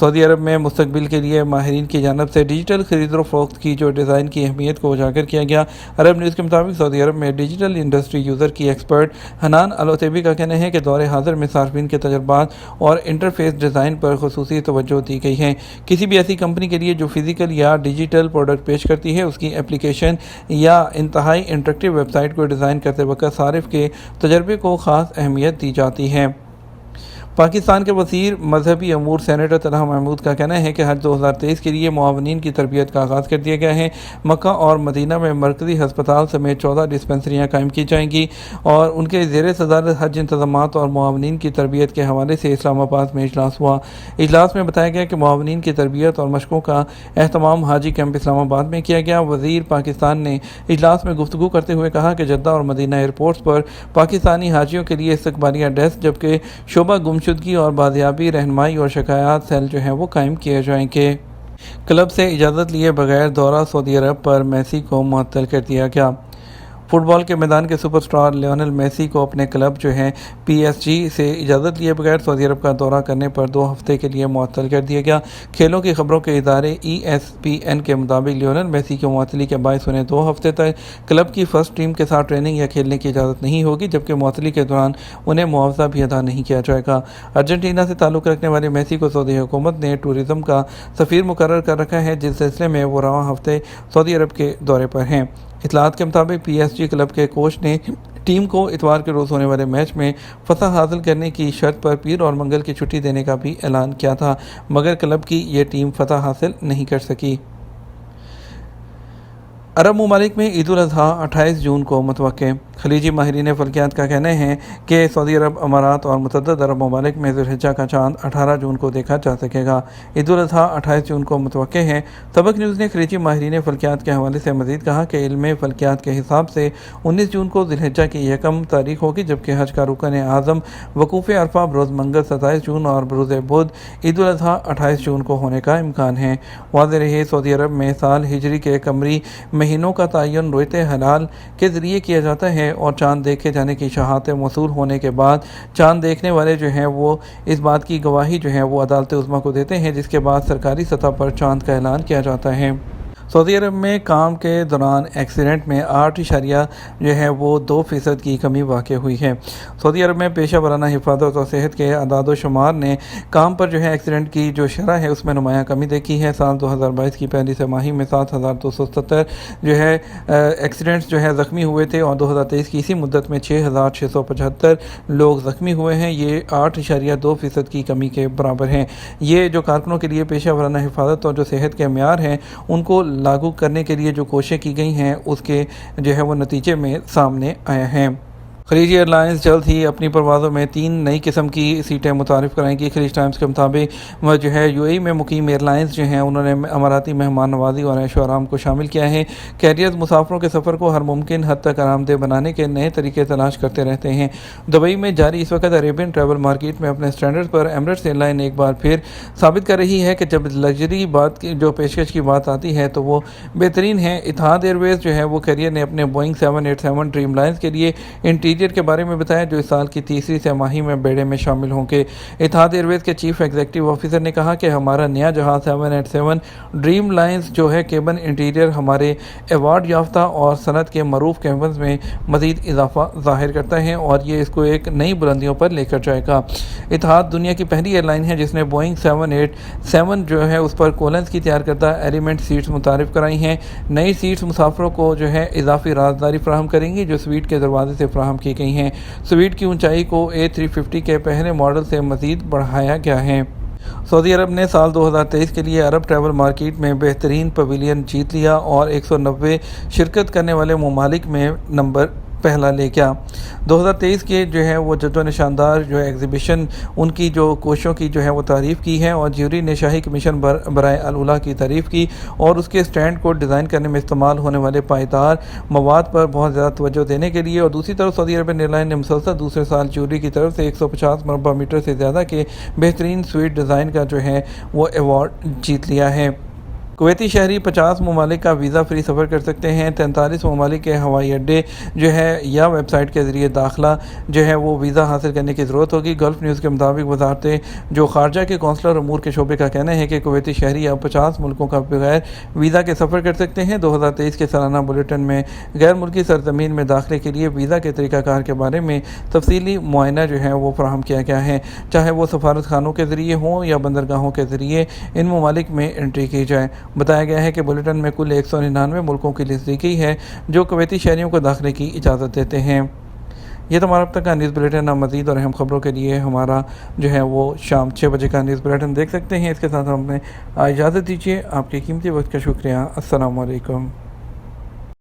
سعودی عرب میں مستقبل کے لیے ماہرین کی جانب سے ڈیجیٹل خرید و فروخت کی جو ڈیزائن کی اہمیت کو اجاگر کیا گیا۔ عرب نیوز کے مطابق سعودی عرب میں ڈیجیٹل انڈسٹری یوزر کی ایکسپرٹ حنان العتیبی کا کہنا ہے کہ دور حاضر میں صارفین کے تجربات اور انٹرفیس ڈیزائن پر خصوصی توجہ دی گئی ہے۔ کسی بھی ایسی کمپنی کے لیے جو فزیکل یا ڈیجیٹل پروڈکٹ پیش کرتی ہے، اس کی اپلیکیشن یا انتہائی انٹریکٹیو ویب سائٹ کو ڈیزائن کرتے وقت صارف کے تجربے کو خاص اہمیت دی جاتی ہے۔ پاکستان کے وزیر مذہبی امور سینیٹر طلحہ محمود کا کہنا ہے کہ حج 2023 کے لیے معاونین کی تربیت کا آغاز کر دیا گیا ہے۔ مکہ اور مدینہ میں مرکزی ہسپتال سمیت 14 ڈسپنسریاں قائم کی جائیں گی اور ان کے زیر صدارت حج انتظامات اور معاونین کی تربیت کے حوالے سے اسلام آباد میں اجلاس ہوا۔ اجلاس میں بتایا گیا کہ معاونین کی تربیت اور مشقوں کا اہتمام حاجی کیمپ اسلام آباد میں کیا گیا۔ وزیر پاکستان نے اجلاس میں گفتگو کرتے ہوئے کہا کہ جدہ اور مدینہ ایئرپورٹس پر پاکستانی حاجیوں کے لیے استقبالیہ ڈیسک جبکہ شعبہ گمشدگی اور بازیابی رہنمائی اور شکایات سیل جو ہیں وہ قائم کیے جائیں گے۔ کلب سے اجازت لیے بغیر دورہ سعودی عرب پر میسی کو معطل کر دیا گیا۔ فٹ بال کے میدان کے سپر سٹار لیونل میسی کو اپنے کلب جو ہے پی ایس جی سے اجازت لیے بغیر سعودی عرب کا دورہ کرنے پر 2 ہفتے کے لیے معطل کر دیا گیا۔ کھیلوں کی خبروں کے ادارے ESPN کے مطابق لیونل میسی کی معطلی کے باعث انہیں 2 ہفتے تک کلب کی فرسٹ ٹیم کے ساتھ ٹریننگ یا کھیلنے کی اجازت نہیں ہوگی، جبکہ معطلی کے دوران انہیں معاوضہ بھی ادا نہیں کیا جائے گا۔ ارجنٹینا سے تعلق رکھنے والے میسی کو سعودی حکومت نے ٹورزم کا سفیر مقرر کر رکھا ہے، جس سلسلے میں وہ رواں ہفتے سعودی عرب کے دورے پر ہیں۔ اطلاعات کے مطابق پی ایس جی کلب کے کوچ نے ٹیم کو اتوار کے روز ہونے والے میچ میں فتح حاصل کرنے کی شرط پر پیر اور منگل کی چھٹی دینے کا بھی اعلان کیا تھا، مگر کلب کی یہ ٹیم فتح حاصل نہیں کر سکی۔ عرب ممالک میں عید الاضحیٰ 28 جون کو متوقع۔ خلیجی ماہرین فلکیات کا کہنا ہے کہ سعودی عرب، امارات اور متعدد عرب ممالک میں ذی الحجہ کا چاند 18 جون کو دیکھا جا سکے گا۔ عید الاضحیٰ 28 جون کو متوقع ہے۔ سبق نیوز نے خلیجی ماہرین فلکیات کے حوالے سے مزید کہا کہ علم فلکیات کے حساب سے 19 جون کو ذی الحجہ کی یکم تاریخ ہوگی، جبکہ حج کا رکن اعظم وقوف عرفہ بروز منگل 27 جون اور بروز بدھ عید الاضحیٰ 28 جون کو ہونے کا امکان ہے۔ واضح رہے، سعودی عرب میں سال ہجری کے قمری مہینوں کا تعین رؤیت ہلال کے ذریعے کیا جاتا ہے اور چاند دیکھے جانے کی شہادت موصول ہونے کے بعد چاند دیکھنے والے جو ہیں وہ اس بات کی گواہی جو ہے وہ عدالت عظمیٰ کو دیتے ہیں، جس کے بعد سرکاری سطح پر چاند کا اعلان کیا جاتا ہے۔ سعودی عرب میں کام کے دوران ایکسیڈنٹ میں 8 جو ہے وہ 2% کی کمی واقع ہوئی ہے۔ سعودی عرب میں پیشہ ورانہ حفاظت اور صحت کے اعداد و شمار نے کام پر جو ہے ایکسیڈنٹ کی جو شرح ہے اس میں نمایاں کمی دیکھی ہے۔ سال 2022 کی پہلی سہ ماہی میں 7270 جو ہے ایکسیڈنٹس جو ہے زخمی ہوئے تھے اور 2023 کی اسی مدت میں 6675 لوگ زخمی ہوئے ہیں۔ یہ 8.2% کی کمی کے برابر ہیں۔ یہ جو کارکنوں کے لیے پیشہ ورانہ حفاظت اور جو صحت کے معیار ہیں ان کو لاگو کرنے کے لیے جو کوششیں کی گئی ہیں اس کے جو ہے وہ نتیجے میں سامنے آئے ہیں۔ خلیجی ایئر لائنز جلد ہی اپنی پروازوں میں 3 نئی قسم کی سیٹیں متعارف کرائیں گی۔ خلیج ٹائمز کے مطابق وہ جو ہے UAE میں مقیم ایئر لائنز جو ہیں انہوں نے اماراتی مہمان نوازی اور عیش و آرام کو شامل کیا ہے۔ کیریئرز مسافروں کے سفر کو ہر ممکن حد تک آرام دہ بنانے کے نئے طریقے تلاش کرتے رہتے ہیں۔ دبئی میں جاری اس وقت عریبین ٹریول مارکیٹ میں اپنے سٹینڈرڈ پر ایمریٹس ایئر لائن ایک بار پھر ثابت کر رہی ہے کہ جب لگژری بات کی جو پیشکش کی بات آتی ہے تو وہ بہترین ہے۔ اتحاد ایئر ویز جو ہے وہ کیریئر نے اپنے بوئنگ 787 ڈریم لائنز کے لیے انٹیریئر کے بارے میں بتایا جو اس سال کی تیسری سہ ماہی میں بیڑے میں شامل ہوں گے۔ اتحاد ایئر ویز کے چیف ایگزیکٹو آفیسر نے کہا کہ ہمارا نیا جہاز 787 ڈریم لائنز جو ہے کیبن انٹیریئر ہمارے ایوارڈ یافتہ اور صنعت کے معروف کیبنز میں مزید اضافہ ظاہر کرتا ہے اور یہ اس کو ایک نئی بلندیوں پر لے کر جائے گا۔ اتحاد دنیا کی پہلی ایئر لائن ہے جس نے بوئنگ 787 جو ہے اس پر کولنز کی تیار کردہ ایلیمنٹ سیٹس متعارف کرائی ہیں۔ نئی سیٹس مسافروں کو جو ہے اضافی رازداری فراہم کریں گی جو سویٹ کے دروازے سے فراہم کی گئی ہیں۔ سویٹ کی اونچائی کو A350 کے پہلے ماڈل سے مزید بڑھایا گیا ہے۔ سعودی عرب نے سال 2023 کے لیے عرب ٹریول مارکیٹ میں بہترین پویلین جیت لیا اور 190 شرکت کرنے والے ممالک میں نمبر پہلا لے گیا۔ 2023 کے جو ہے وہ جد و نشاندار جو ایگزیبیشن ان کی جو کوششوں کی جو ہے وہ تعریف کی ہے اور جیوری نے شاہی کمیشن برائے الاولیٰ کی تعریف کی اور اس کے سٹینڈ کو ڈیزائن کرنے میں استعمال ہونے والے پائیدار مواد پر بہت زیادہ توجہ دینے کے لیے، اور دوسری طرف سعودی عربین ایئر لائن نے مسلسل دوسرے سال جیوری کی طرف سے 150 مربع میٹر سے زیادہ کے بہترین سویٹ ڈیزائن کا جو ہے وہ ایوارڈ جیت لیا ہے۔ کویتی شہری 50 ممالک کا ویزا فری سفر کر سکتے ہیں۔ 43 ممالک کے ہوائی اڈے جو ہے یا ویب سائٹ کے ذریعے داخلہ جو ہے وہ ویزا حاصل کرنے کی ضرورت ہوگی۔ گلف نیوز کے مطابق وزارت جو خارجہ کے کونسلر امور کے شعبے کا کہنا ہے کہ کویتی شہری اب 50 ملکوں کا بغیر ویزا کے سفر کر سکتے ہیں۔ 2023 کے سالانہ بلیٹن میں غیر ملکی سرزمین میں داخلے کے لیے ویزا کے طریقہ کار کے بارے میں تفصیلی معائنہ جو ہے وہ فراہم کیا گیا ہے، چاہے وہ سفارت خانوں کے ذریعے ہوں یا بندرگاہوں کے ذریعے ان ممالک میں انٹری کی جائے۔ بتایا گیا ہے کہ بلیٹن میں کل 199 ملکوں کی لسٹ دی گئی ہے جو کویتی شہریوں کو داخلے کی اجازت دیتے ہیں۔ یہ تو ہمارا اب تک کا نیوز بلیٹن ہے۔ مزید اور اہم خبروں کے لیے ہمارا جو ہے وہ شام 6 بجے کا نیوز بلیٹن دیکھ سکتے ہیں۔ اس کے ساتھ ہمیں اجازت دیجیے۔ آپ کے قیمتی وقت کا شکریہ۔ السلام علیکم۔